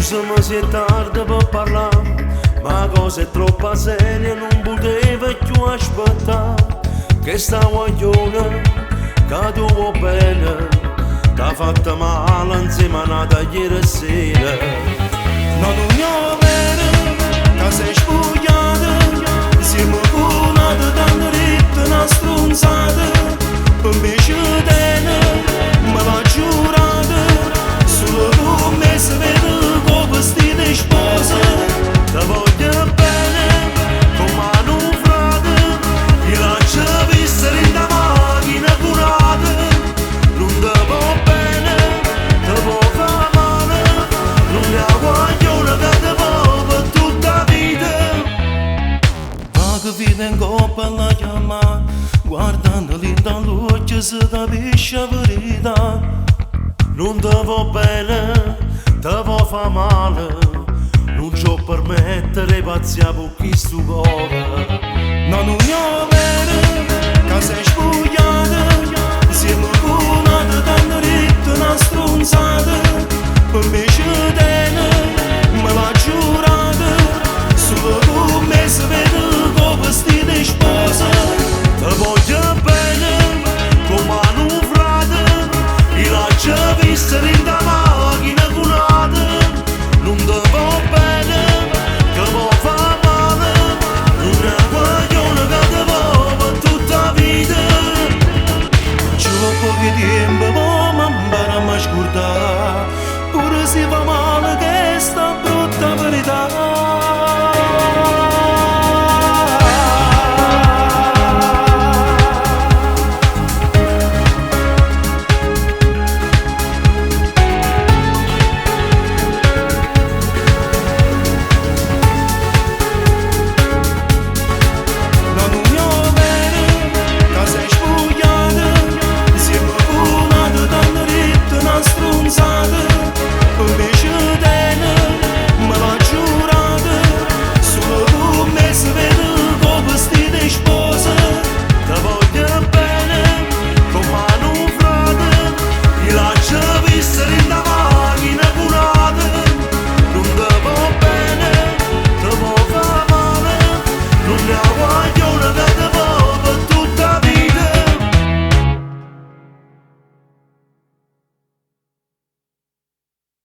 Scusami se è tardi per parlare, ma cosa è troppo seria, non potevo più aspettare. Che sta guagliona, che tu vuoi bene, t'ha fatta male insieme a nata ieri sera. Non voglio bene, che sei spogliata, siamo volati tanto ritto una stronzata. Invece te me l'ha giurata, solo tu mi si vede con vestito di sposa. Ti voglio bene, come un frate, ti lascio vissere in da macchina curata. Non ti va bene, ti può fare male, non mi guaglione che ti va per tutta la vita. Ma che vita in coppa la chiamata, guardando lì dall'occhio si capisce la verità. Non ti va bene, ti va fa male, non ci può permettere pazziamo chi stu cuore. Non voglio bene, che sei spogliata, siamo volati tanto ritto una stronzata.